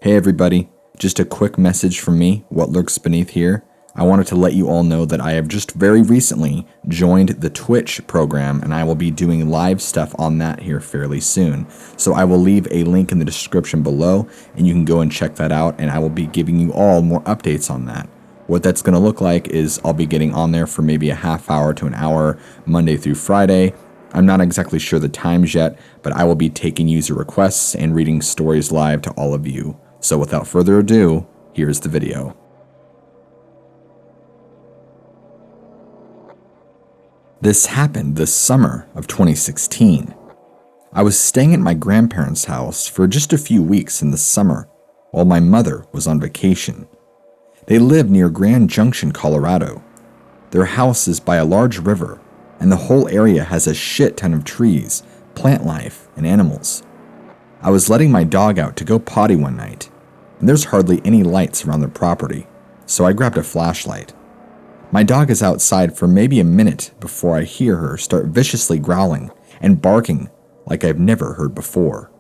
Hey everybody, just a quick message from me, what lurks beneath here. I wanted to let you all know that I have just very recently joined the Twitch program and I will be doing live stuff on that here fairly soon. So I will leave a link in the description below and you can go and check that out and I will be giving you all more updates on that. What that's going to look like is I'll be getting on there for maybe a half hour to an hour Monday through Friday. I'm not exactly sure the times yet, but I will be taking user requests and reading stories live to all of you. So without further ado, here's the video. This happened this summer of 2016. I was staying at my grandparents' house for just a few weeks in the summer while my mother was on vacation. They live near Grand Junction, Colorado. Their house is by a large river, and the whole area has a shit ton of trees, plant life, and animals. I was letting my dog out to go potty one night, and there's hardly any lights around their property, so I grabbed a flashlight. My dog is outside for maybe a minute before I hear her start viciously growling and barking like I've never heard before.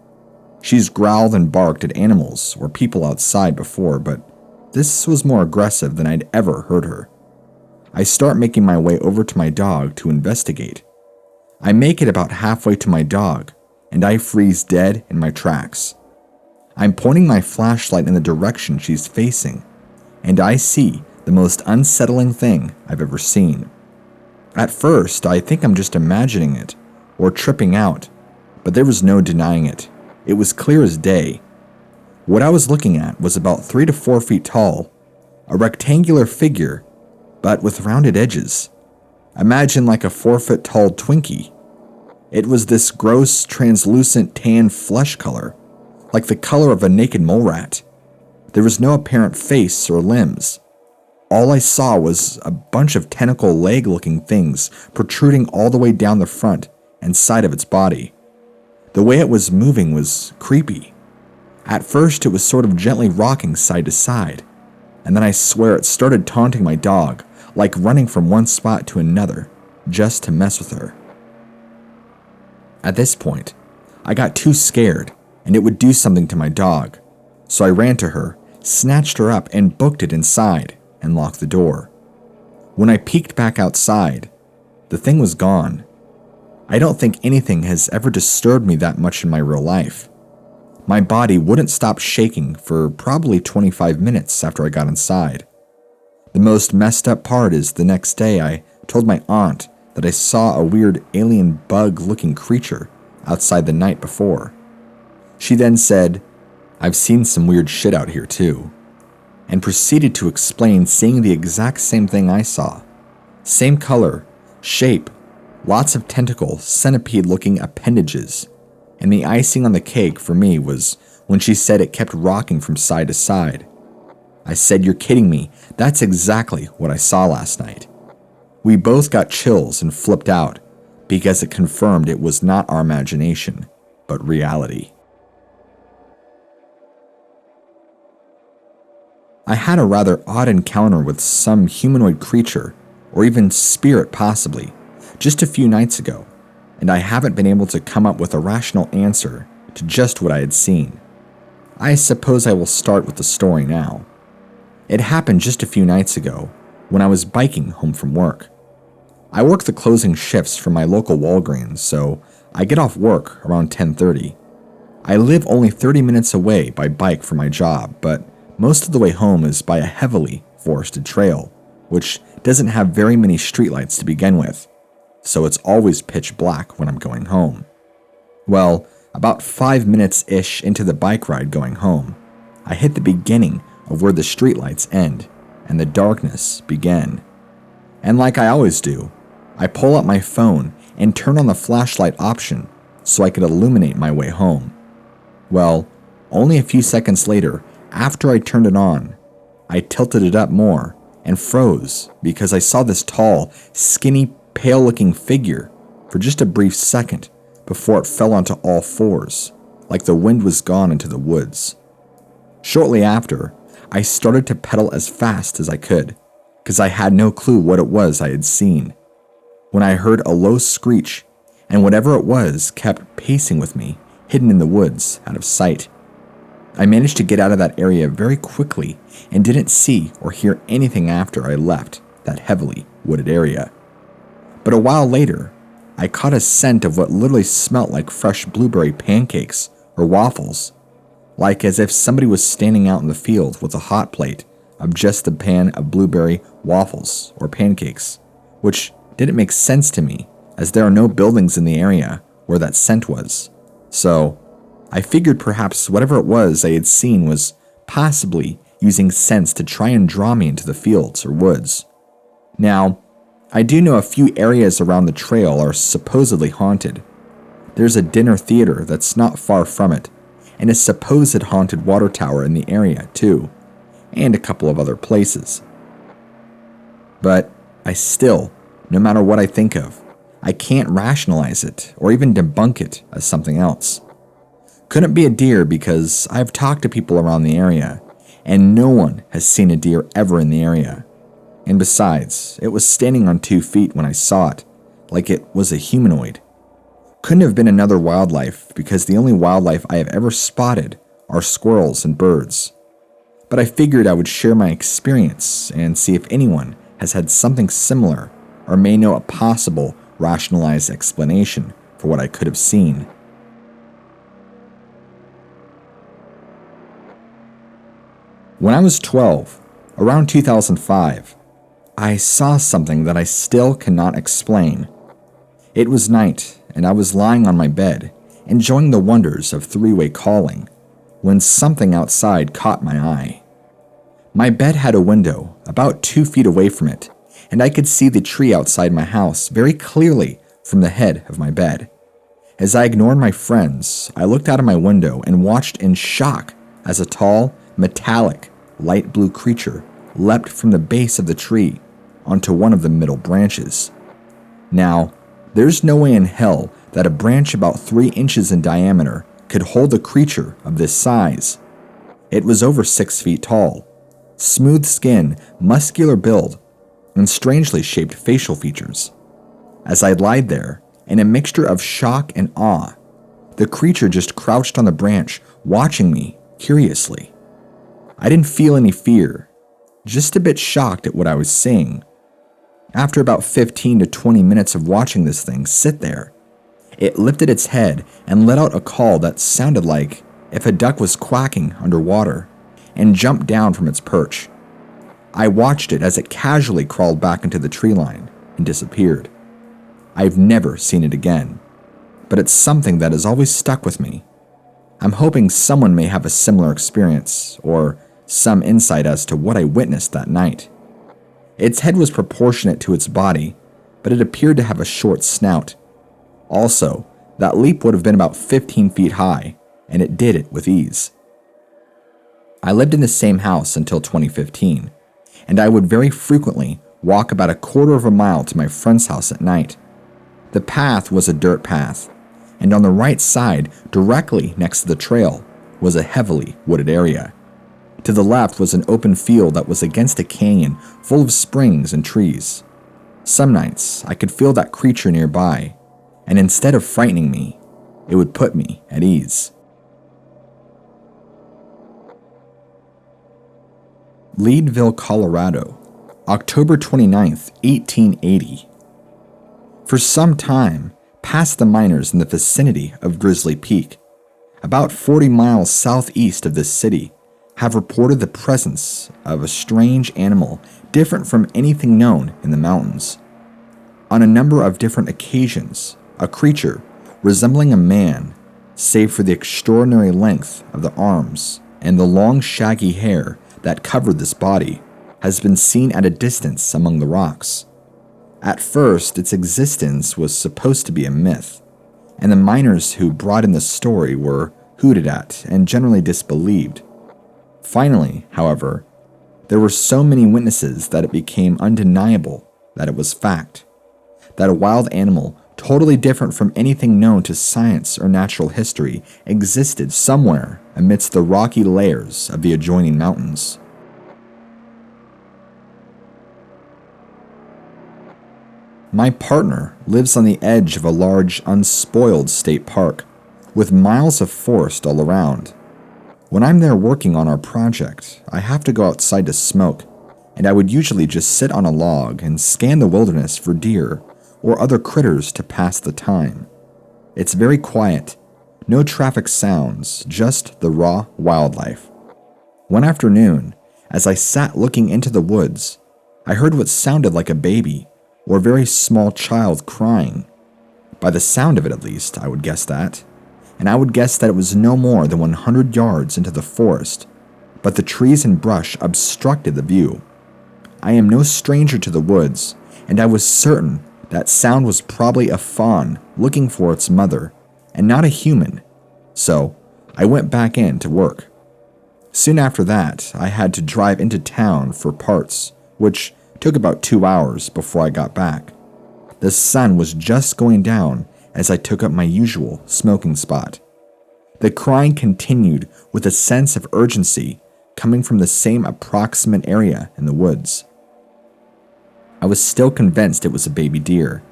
She's growled and barked at animals or people outside before, but this was more aggressive than I'd ever heard her. I start making my way over to my dog to investigate. I make it about halfway to my dog, and I freeze dead in my tracks. I'm pointing my flashlight in the direction she's facing, and I see the most unsettling thing I've ever seen. At first, I think I'm just imagining it, or tripping out, but there was no denying it. It was clear as day. What I was looking at was about 3 to 4 feet tall, a rectangular figure, but with rounded edges. Imagine like a 4-foot tall Twinkie. It was this gross, translucent tan flesh color, like the color of a naked mole rat. There was no apparent face or limbs. All I saw was a bunch of tentacle leg-looking things protruding all the way down the front and side of its body. The way it was moving was creepy. At first, it was sort of gently rocking side to side, and then I swear it started taunting my dog, like running from one spot to another, just to mess with her. At this point, I got too scared, and it would do something to my dog, so I ran to her, snatched her up, and booked it inside, and locked the door. When I peeked back outside, the thing was gone. I don't think anything has ever disturbed me that much in my real life. My body wouldn't stop shaking for probably 25 minutes after I got inside. The most messed up part is the next day I told my aunt that I saw a weird alien bug-looking creature outside the night before. She then said, "I've seen some weird shit out here too," and proceeded to explain seeing the exact same thing I saw. Same color, shape, lots of tentacle, centipede-looking appendages. And the icing on the cake for me was when she said it kept rocking from side to side. I said, "You're kidding me. That's exactly what I saw last night." We both got chills and flipped out because it confirmed it was not our imagination, but reality. I had a rather odd encounter with some humanoid creature, or even spirit possibly, just a few nights ago, and I haven't been able to come up with a rational answer to just what I had seen. I suppose I will start with the story now. It happened just a few nights ago, when I was biking home from work. I work the closing shifts for my local Walgreens, so I get off work around 10:30. I live only 30 minutes away by bike from my job, but most of the way home is by a heavily forested trail, which doesn't have very many streetlights to begin with, so it's always pitch black when I'm going home. Well, about 5 minutes-ish into the bike ride going home, I hit the beginning of where the streetlights end, and the darkness began. And like I always do, I pull out my phone and turn on the flashlight option so I could illuminate my way home. Well, only a few seconds later, after I turned it on, I tilted it up more and froze because I saw this tall, skinny, pale-looking figure for just a brief second before it fell onto all fours, like the wind was gone into the woods. Shortly after, I started to pedal as fast as I could, because I had no clue what it was I had seen, when I heard a low screech, and whatever it was kept pacing with me, hidden in the woods, out of sight. I managed to get out of that area very quickly and didn't see or hear anything after I left that heavily wooded area. But a while later, I caught a scent of what literally smelt like fresh blueberry pancakes or waffles, like as if somebody was standing out in the field with a hot plate of just a pan of blueberry waffles or pancakes, which didn't make sense to me as there are no buildings in the area where that scent was. So I figured perhaps whatever it was I had seen was possibly using scents to try and draw me into the fields or woods. Now, I do know a few areas around the trail are supposedly haunted. There's a dinner theater that's not far from it, and a supposed haunted water tower in the area too, and a couple of other places. But I still, no matter what I think of, I can't rationalize it or even debunk it as something else. Couldn't be a deer because I've talked to people around the area, and no one has seen a deer ever in the area. And besides, it was standing on 2 feet when I saw it, like it was a humanoid. Couldn't have been another wildlife because the only wildlife I have ever spotted are squirrels and birds. But I figured I would share my experience and see if anyone has had something similar or may know a possible rationalized explanation for what I could have seen. When I was 12, around 2005, I saw something that I still cannot explain. It was night, and I was lying on my bed, enjoying the wonders of three-way calling, when something outside caught my eye. My bed had a window about 2 feet away from it, and I could see the tree outside my house very clearly from the head of my bed. As I ignored my friends, I looked out of my window and watched in shock as a tall, metallic, light blue creature leapt from the base of the tree onto one of the middle branches. Now, there's no way in hell that a branch about 3 inches in diameter could hold a creature of this size. It was over 6 feet tall, smooth skin, muscular build, and strangely shaped facial features. As I lied there, in a mixture of shock and awe, the creature just crouched on the branch, watching me curiously. I didn't feel any fear, just a bit shocked at what I was seeing. After about 15 to 20 minutes of watching this thing sit there, it lifted its head and let out a call that sounded like if a duck was quacking underwater, and jumped down from its perch. I watched it as it casually crawled back into the tree line and disappeared. I've never seen it again, but it's something that has always stuck with me. I'm hoping someone may have a similar experience, or some insight as to what I witnessed that night. Its head was proportionate to its body, but it appeared to have a short snout. Also, that leap would have been about 15 feet high, and it did it with ease. I lived in the same house until 2015, and I would very frequently walk about a quarter of a mile to my friend's house at night. The path was a dirt path, and on the right side, directly next to the trail, was a heavily wooded area. To the left was an open field that was against a canyon full of springs and trees. Some nights, I could feel that creature nearby, and instead of frightening me, it would put me at ease. Leadville, Colorado, October 29th, 1880. For some time, past the miners in the vicinity of Grizzly Peak, about 40 miles southeast of this city, have reported the presence of a strange animal different from anything known in the mountains. On a number of different occasions, a creature resembling a man, save for the extraordinary length of the arms and the long shaggy hair that covered this body, has been seen at a distance among the rocks. At first, its existence was supposed to be a myth, and the miners who brought in the story were hooted at and generally disbelieved. Finally, however, there were so many witnesses that it became undeniable that it was fact, that a wild animal totally different from anything known to science or natural history existed somewhere amidst the rocky layers of the adjoining mountains. My partner lives on the edge of a large, unspoiled state park, with miles of forest all around. When I'm there working on our project, I have to go outside to smoke, and I would usually just sit on a log and scan the wilderness for deer or other critters to pass the time. It's very quiet, no traffic sounds, just the raw wildlife. One afternoon, as I sat looking into the woods, I heard what sounded like a baby or a very small child crying. By the sound of it at least, I would guess that. And I would guess that it was no more than 100 yards into the forest, but the trees and brush obstructed the view. I am no stranger to the woods, and I was certain that sound was probably a fawn looking for its mother, and not a human. So, I went back in to work. Soon after that, I had to drive into town for parts, which took about 2 hours before I got back. The sun was just going down as I took up my usual smoking spot. The crying continued with a sense of urgency coming from the same approximate area in the woods. I was still convinced it was a baby deer,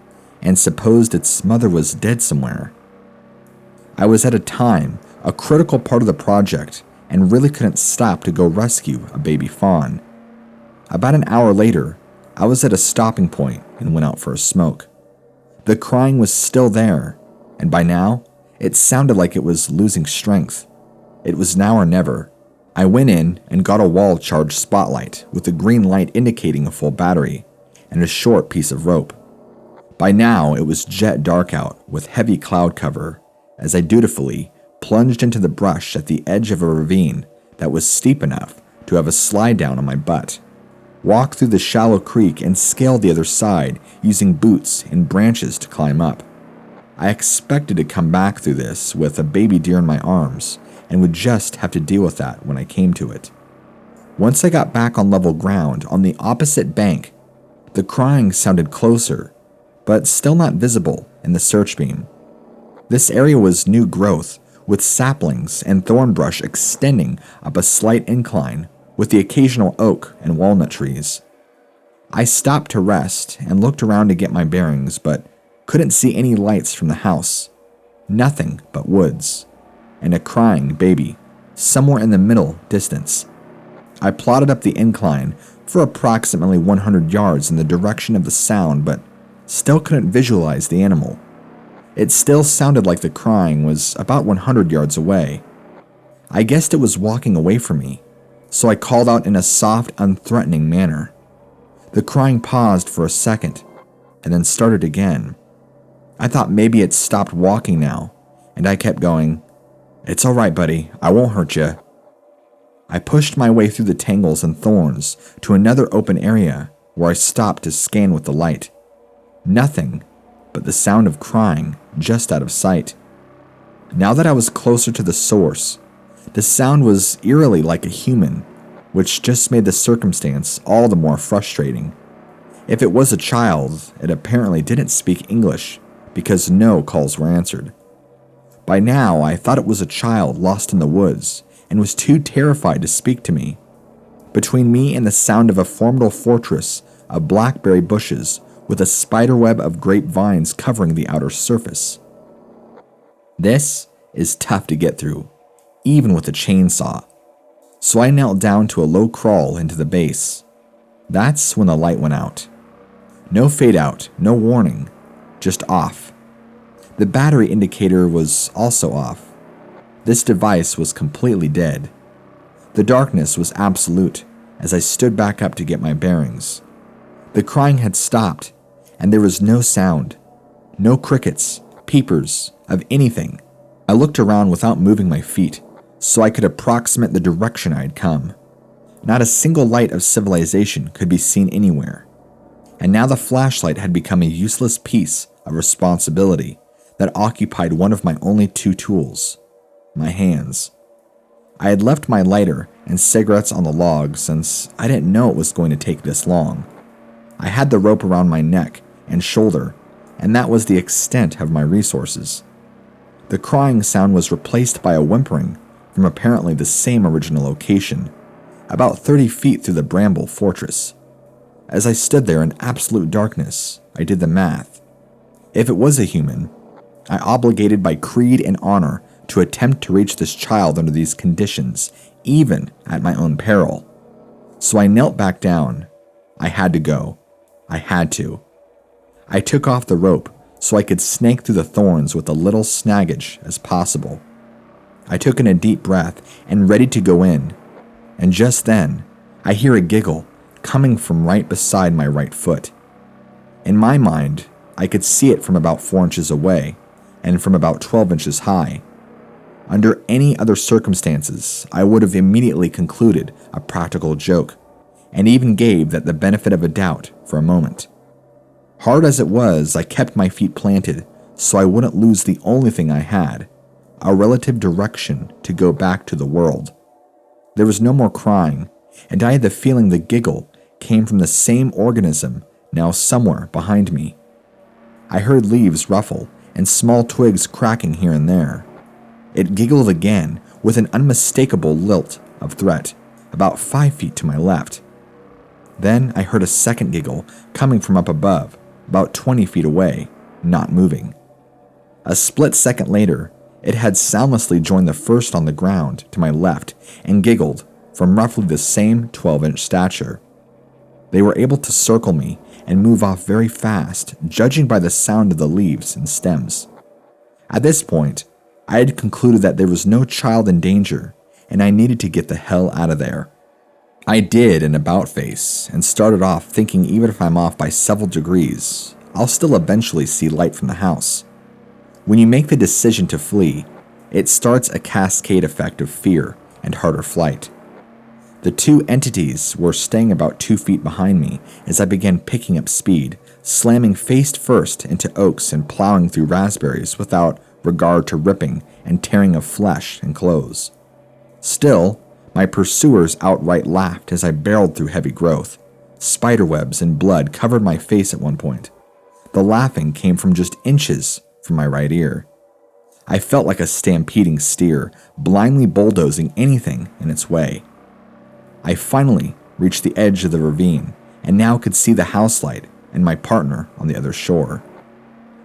and supposed its mother was dead somewhere. I was at a time a critical part of the project and really couldn't stop to go rescue a baby fawn. About an hour later, I was at a stopping point and went out for a smoke. The crying was still there, and by now, it sounded like it was losing strength. It was now or never. I went in and got a wall-charged spotlight with a green light indicating a full battery, and a short piece of rope. By now, it was jet dark out with heavy cloud cover, as I dutifully plunged into the brush at the edge of a ravine that was steep enough to have a slide down on my butt, walked through the shallow creek and scaled the other side using boots and branches to climb up. I expected to come back through this with a baby deer in my arms and would just have to deal with that when I came to it. Once I got back on level ground on the opposite bank, the crying sounded closer, but still not visible in the search beam. This area was new growth, with saplings and thorn brush extending up a slight incline, with the occasional oak and walnut trees. I stopped to rest and looked around to get my bearings, but couldn't see any lights from the house. Nothing but woods, and a crying baby, somewhere in the middle distance. I plodded up the incline for approximately 100 yards in the direction of the sound, but still couldn't visualize the animal. It still sounded like the crying was about 100 yards away. I guessed it was walking away from me, so I called out in a soft, unthreatening manner. The crying paused for a second, and then started again. I thought maybe it stopped walking now, and I kept going, "It's all right, buddy, I won't hurt you." I pushed my way through the tangles and thorns to another open area where I stopped to scan with the light. Nothing but the sound of crying just out of sight. Now that I was closer to the source, the sound was eerily like a human, which just made the circumstance all the more frustrating. If it was a child, it apparently didn't speak English because no calls were answered. By now, I thought it was a child lost in the woods and was too terrified to speak to me. Between me and the sound of a formidable fortress of blackberry bushes with a spiderweb of grapevines covering the outer surface. This is tough to get through, even with a chainsaw. So I knelt down to a low crawl into the base. That's when the light went out. No fade out, no warning, just off. The battery indicator was also off. This device was completely dead. The darkness was absolute as I stood back up to get my bearings. The crying had stopped, and there was no sound, no crickets, peepers, of anything. I looked around without moving my feet, so I could approximate the direction I had come. Not a single light of civilization could be seen anywhere. And now the flashlight had become a useless piece of responsibility that occupied one of my only two tools, my hands. I had left my lighter and cigarettes on the log since I didn't know it was going to take this long. I had the rope around my neck and shoulder, and that was the extent of my resources. The crying sound was replaced by a whimpering from apparently the same original location, about 30 feet through the bramble fortress. As I stood there in absolute darkness, I did the math. If it was a human, I obligated by creed and honor to attempt to reach this child under these conditions, even at my own peril. So I knelt back down. I had to go. I had to. I took off the rope so I could snake through the thorns with a little snaggage as possible. I took in a deep breath and ready to go in, and just then, I hear a giggle coming from right beside my right foot. In my mind, I could see it from about 4 inches away and from about 12 inches high. Under any other circumstances, I would have immediately concluded a practical joke, and even gave that the benefit of a doubt for a moment. Hard as it was, I kept my feet planted so I wouldn't lose the only thing I had, a relative direction to go back to the world. There was no more crying, and I had the feeling the giggle came from the same organism now somewhere behind me. I heard leaves ruffle and small twigs cracking here and there. It giggled again with an unmistakable lilt of threat, about 5 feet to my left. Then I heard a second giggle coming from up above, about 20 feet away, not moving. A split second later, it had soundlessly joined the first on the ground to my left and giggled from roughly the same 12-inch stature. They were able to circle me and move off very fast, judging by the sound of the leaves and stems. At this point, I had concluded that there was no child in danger and I needed to get the hell out of there. I did an about face and started off thinking even if I'm off by several degrees, I'll still eventually see light from the house. When you make the decision to flee, it starts a cascade effect of fear and harder flight. The two entities were staying about 2 feet behind me as I began picking up speed, slamming face first into oaks and plowing through raspberries without regard to ripping and tearing of flesh and clothes. Still, my pursuers outright laughed as I barreled through heavy growth. Spiderwebs and blood covered my face at one point. The laughing came from just inches from my right ear. I felt like a stampeding steer, blindly bulldozing anything in its way. I finally reached the edge of the ravine and now could see the house light and my partner on the other shore.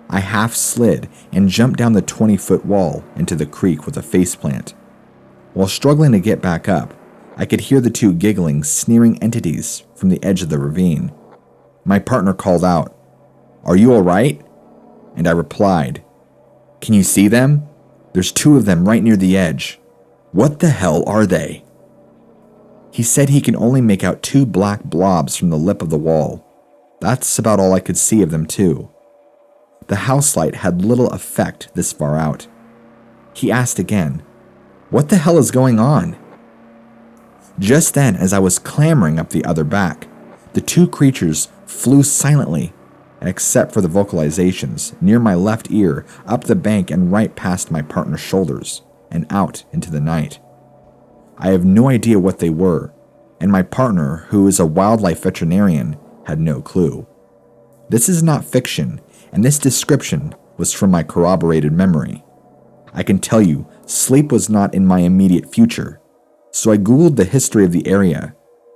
I half slid and jumped down the 20-foot wall into the creek with a faceplant. While struggling to get back up, I could hear the two giggling, sneering entities from the edge of the ravine. My partner called out, "Are you all right?" And I replied, "Can you see them? There's 2 of them right near the edge. What the hell are they?" He said he could only make out 2 black blobs from the lip of the wall. That's about all I could see of them too. The house light had little effect this far out. He asked again, "What the hell is going on?" Just then, as I was clambering up the other back, the 2 creatures flew silently, except for the vocalizations, near my left ear, up the bank and right past my partner's shoulders, and out into the night. I have no idea what they were, and my partner, who is a wildlife veterinarian, had no clue. This is not fiction, and this description was from my corroborated memory. I can tell you, sleep was not in my immediate future, so I googled the history of the area,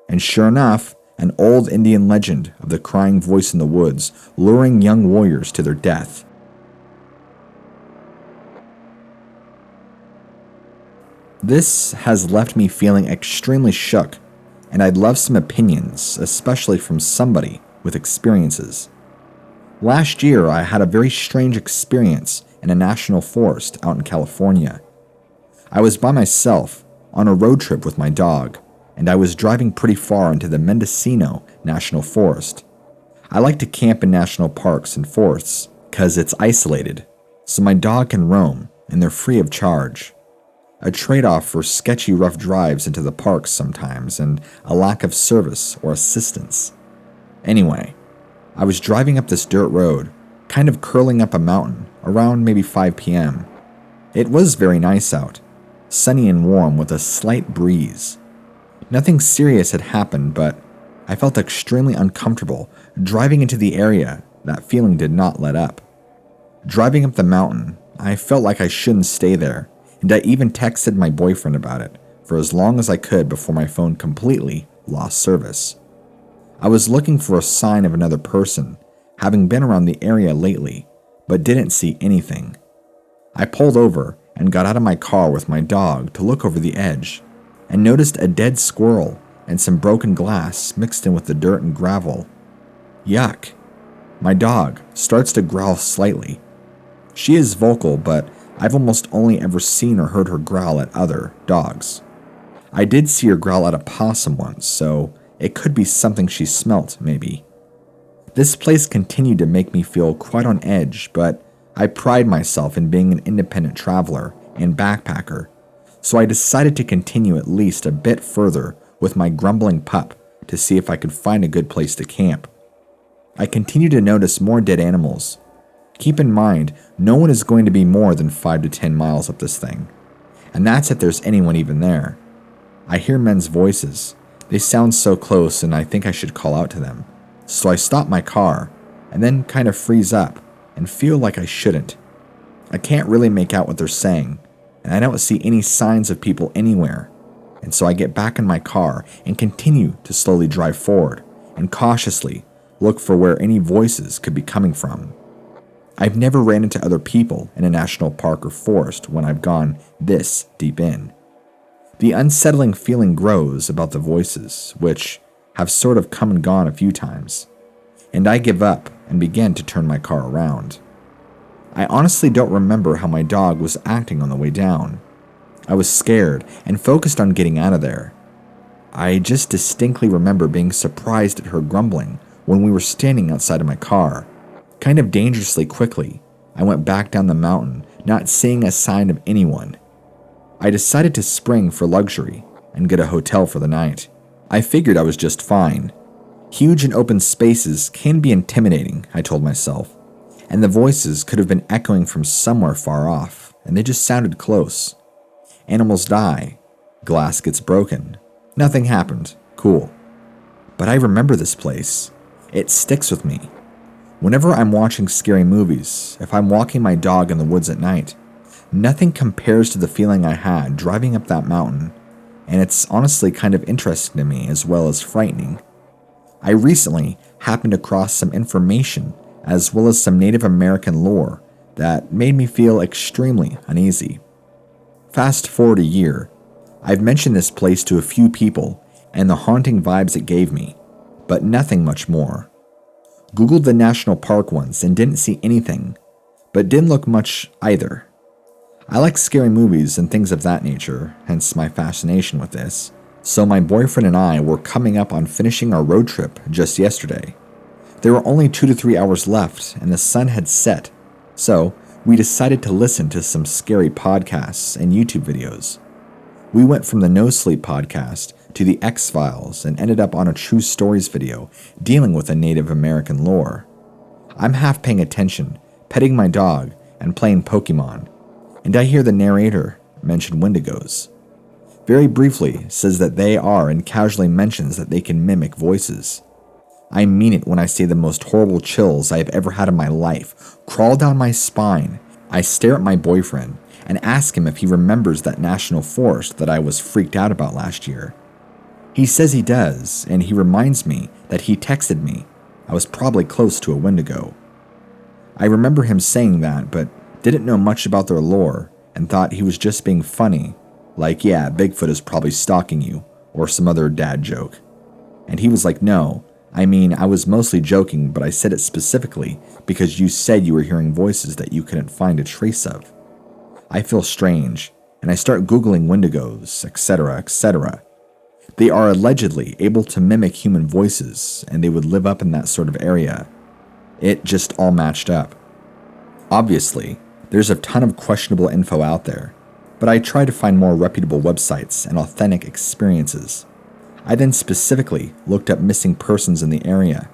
and sure enough, an old Indian legend of the crying voice in the woods luring young warriors to their death. This has left me feeling extremely shook, and I'd love some opinions, especially from somebody with experiences. Last year, I had a very strange experience in a national forest out in California. I was by myself on a road trip with my dog, and I was driving pretty far into the Mendocino National Forest. I like to camp in national parks and forests because it's isolated, so my dog can roam and they're free of charge. A trade-off for sketchy rough drives into the parks sometimes and a lack of service or assistance. Anyway, I was driving up this dirt road, kind of curling up a mountain, around maybe 5 p.m. It was very nice out, sunny and warm with a slight breeze. Nothing serious had happened, but I felt extremely uncomfortable driving into the area. That feeling did not let up. Driving up the mountain, I felt like I shouldn't stay there, and I even texted my boyfriend about it for as long as I could before my phone completely lost service. I was looking for a sign of another person, having been around the area lately, but didn't see anything. I pulled over and got out of my car with my dog to look over the edge and noticed a dead squirrel and some broken glass mixed in with the dirt and gravel. Yuck. My dog starts to growl slightly. She is vocal, but I've almost only ever seen or heard her growl at other dogs. I did see her growl at a possum once, so it could be something she smelt, maybe. This place continued to make me feel quite on edge, but I pride myself in being an independent traveler and backpacker, so I decided to continue at least a bit further with my grumbling pup to see if I could find a good place to camp. I continued to notice more dead animals. Keep in mind, no one is going to be more than 5 to 10 miles up this thing, and that's if there's anyone even there. I hear men's voices. They sound so close and I think I should call out to them. So I stop my car and then kind of freeze up and feel like I shouldn't. I can't really make out what they're saying, and I don't see any signs of people anywhere. And so I get back in my car and continue to slowly drive forward and cautiously look for where any voices could be coming from. I've never ran into other people in a national park or forest when I've gone this deep in. The unsettling feeling grows about the voices, which have sort of come and gone a few times, and I give up and begin to turn my car around. I honestly don't remember how my dog was acting on the way down. I was scared and focused on getting out of there. I just distinctly remember being surprised at her grumbling when we were standing outside of my car. Kind of dangerously quickly, I went back down the mountain, not seeing a sign of anyone. I decided to spring for luxury and get a hotel for the night. I figured I was just fine. Huge and open spaces can be intimidating, I told myself, and the voices could have been echoing from somewhere far off, and they just sounded close. Animals die. Glass gets broken. Nothing happened. Cool. But I remember this place. It sticks with me. Whenever I'm watching scary movies, if I'm walking my dog in the woods at night, nothing compares to the feeling I had driving up that mountain, and it's honestly kind of interesting to me as well as frightening. I recently happened across some information as well as some Native American lore that made me feel extremely uneasy. Fast forward a year, I've mentioned this place to a few people and the haunting vibes it gave me, but nothing much more. Googled the national park once and didn't see anything, but didn't look much either. I like scary movies and things of that nature, hence my fascination with this, so my boyfriend and I were coming up on finishing our road trip just yesterday. There were only 2 to 3 hours left and the sun had set, so we decided to listen to some scary podcasts and YouTube videos. We went from the No Sleep podcast to the X-Files and ended up on a True Stories video dealing with a Native American lore. I'm half paying attention, petting my dog, and playing Pokemon, and I hear the narrator mention Wendigos. Very briefly says that they are and casually mentions that they can mimic voices. I mean it when I say the most horrible chills I have ever had in my life crawl down my spine. I stare at my boyfriend and ask him if he remembers that national forest that I was freaked out about last year. He says he does, and he reminds me that he texted me. I was probably close to a Wendigo. I remember him saying that, but didn't know much about their lore and thought he was just being funny, like, yeah, Bigfoot is probably stalking you, or some other dad joke. And he was like, no, I mean, I was mostly joking, but I said it specifically because you said you were hearing voices that you couldn't find a trace of. I feel strange, and I start Googling Wendigos, etc., etc. They are allegedly able to mimic human voices, and they would live up in that sort of area. It just all matched up. Obviously, there's a ton of questionable info out there, but I try to find more reputable websites and authentic experiences. I then specifically looked up missing persons in the area,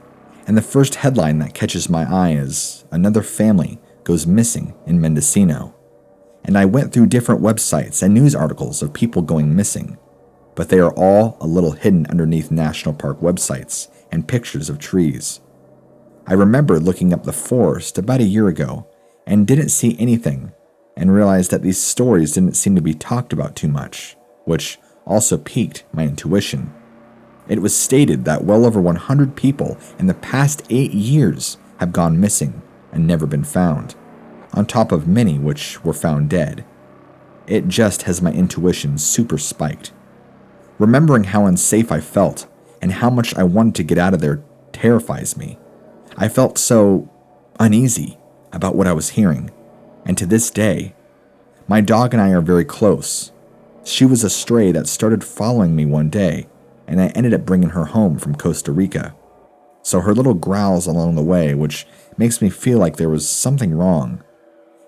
and the first headline that catches my eye is another family goes missing in Mendocino. And I went through different websites and news articles of people going missing, but they are all a little hidden underneath national park websites and pictures of trees. I remember looking up the forest about a year ago and didn't see anything, and realized that these stories didn't seem to be talked about too much, which also piqued my intuition. It was stated that well over 100 people in the past 8 years have gone missing and never been found, on top of many which were found dead. It just has my intuition super spiked. Remembering how unsafe I felt and how much I wanted to get out of there terrifies me. I felt so uneasy about what I was hearing, and to this day, my dog and I are very close. She was a stray that started following me one day, and I ended up bringing her home from Costa Rica. So her little growls along the way, which makes me feel like there was something wrong.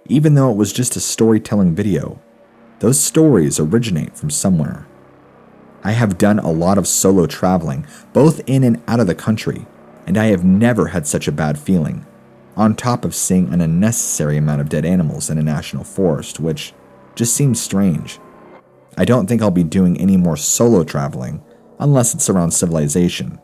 Even though it was just a storytelling video, those stories originate from somewhere. I have done a lot of solo traveling, both in and out of the country, and I have never had such a bad feeling, on top of seeing an unnecessary amount of dead animals in a national forest, which just seems strange. I don't think I'll be doing any more solo traveling, unless it's around civilization,